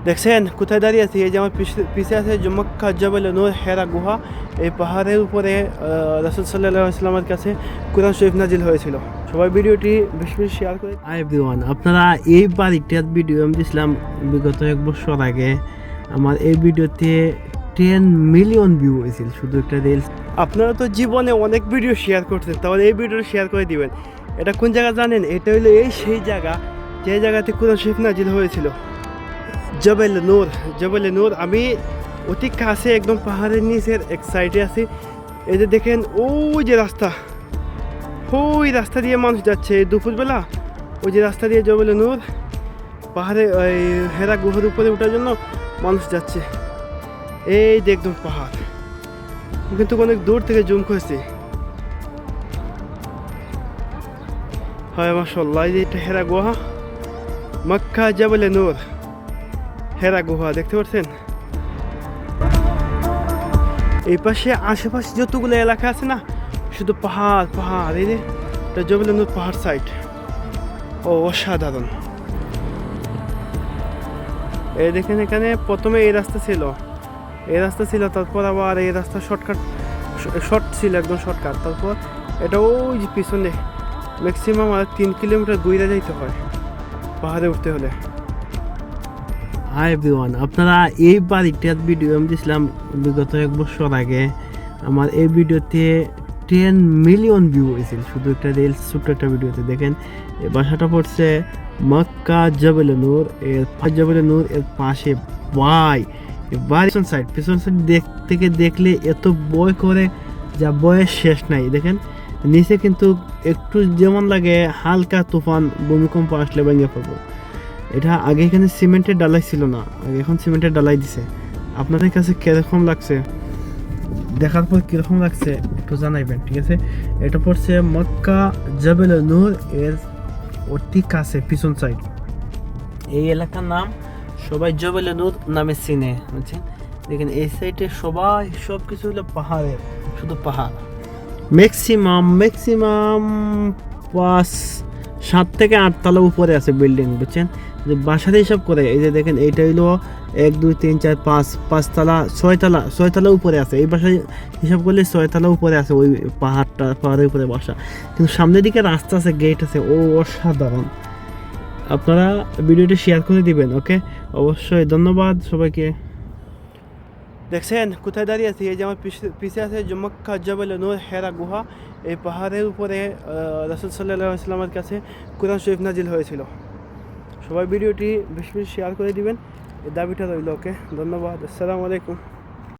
দেখছেন কোথায় দাঁড়িয়ে আছি? এই যে আমার পিছে আছে যে মক্কা জবল নূর হেরা গুহা। এই পাহাড়ের উপরে রাসূল সাল্লাল্লাহু আলাইহি ওয়াসাল্লামের কাছে কোরআন শরীফ নাজিল হয়েছিল। সবাই ভিডিওটি বেশি বেশি শেয়ার করে। হাই এভরিওয়ান, আপনারা এই বাড়িটার ভিডিও আমি দিয়েছিলাম বিগত 1 বছর আগে। আমার এই ভিডিওতে 10 মিলিয়ন ভিউ হয়েছিল শুধু একটা রিলস। আপনারা তো জীবনে অনেক ভিডিও শেয়ার করছেন, তাহলে এই ভিডিও শেয়ার করে দিবেন। এটা কোন জায়গা জানেন? এটা হলো এই সেই জায়গা যে জায়গাতে কোরআন শরীফ নাজিল হয়েছিল, জবেল নূর। জবেল নূর। আমি অতি কাছে একদম পাহাড়ের নিচের এক সাইডে আছি। এই যে দেখেন ওই যে রাস্তা, ওই রাস্তা দিয়ে মানুষ যাচ্ছে দুপুরবেলা। ওই যে রাস্তা দিয়ে জবেল নূর পাহাড়ে ওই হেরা গুহার উপরে ওঠার জন্য মানুষ যাচ্ছে। এই যে একদম পাহাড়, কিন্তু অনেক দূর থেকে জুম করেছি। হয় মাশাআল্লাহ, এই যে এটা হেরা গুহা, মক্কা জবেল নূর হেরা গুহা, দেখতে পাচ্ছেন? এই পাশে আশেপাশে যতগুলো এলাকা আছে না, শুধু পাহাড় পাহাড়। এই যে এটা জবেল নূর পাহাড় সাইড। ও অসাধারণ। এই দেখেন এখানে প্রথমে এই রাস্তা ছিল, তারপর আবার এই রাস্তা শর্ট ছিল, একদম শর্টকাট। তারপর এটা ওই যে পিছনে ম্যাক্সিমাম আর 3 কিলোমিটার ঘুরে যাইতে হয় পাহাড়ে উঠতে হলে। হাই এভরিওয়ান, আপনারা এই বাড়িটার ভিডিও আমি দিয়েছিলাম বিগত 1 বছর আগে। আমার এই ভিডিওতে 10 মিলিয়ন ভিউ হয়েছিল শুধু একটা রিলস, ছোট্ট একটা ভিডিওতে। দেখেন এই বাসাটা পড়ছে মক্কা জবেল নূর। জবেল নূর এর পাশে পিছন সাইড থেকে দেখলে এত ভয় করে, যা বয়ের শেষ নাই। দেখেন নিচে কিন্তু একটু যেমন লাগে হালকা তুফান ভূমিকম্প আসলে ভেঙে পড়বো। এটা আগে এখানে সিমেন্টের ডালাই ছিল না, আগে এখন সিমেন্টের ডালাই দিছে। আপনাদের কাছে কিরকম লাগছে, দেখার পর কিরকম লাগছে একটু জানাইবেন, ঠিক আছে? এটা পড়ছে মক্কা জবেল নূর এর অতি কাছে পিছন সাইড। এই এলাকার নাম সবাই জবেল নূর নামে চিনে, বুঝছেন? দেখেন এই সাইডে সবাই সব কিছু হলো পাহাড়ের, শুধু পাহাড়। ম্যাক্সিমাম 7 থেকে 8 তলা উপরে আছে বিল্ডিং, বুঝছেন? যে বাসাতে হিসাব করে এই যে দেখেন এইটা হইলো 1 2 3 4 5 তলা, 6 তলা উপরে আছে। এই বাসায় হিসাব করলে 6 তলা উপরে আছে ওই পাহাড়ের উপরে বাসা। কিন্তু সামনের দিকে রাস্তা আছে, গেট আছে। ও অসাধারণ। আপনারা ভিডিওটি শেয়ার করে দিবেন, ওকে? অবশ্যই। ধন্যবাদ সবাইকে। দেখছেন কোথায় দাঁড়িয়ে আছি? এই যে আমার পিছে আছে যে মক্কা জবেল নূর হেরা গুহা। এই পাহাড়ের উপরে রাসূল সাল্লাল্লাহু আলাইহি ওয়াসাল্লামের কাছে কোরআন শরীফ নাজিল হয়েছিল। সবাই ভিডিওটি বেশি বেশি শেয়ার করে দিবেন, এই দাবিটা রইল, ওকে? ধন্যবাদ। আসসালামু আলাইকুম।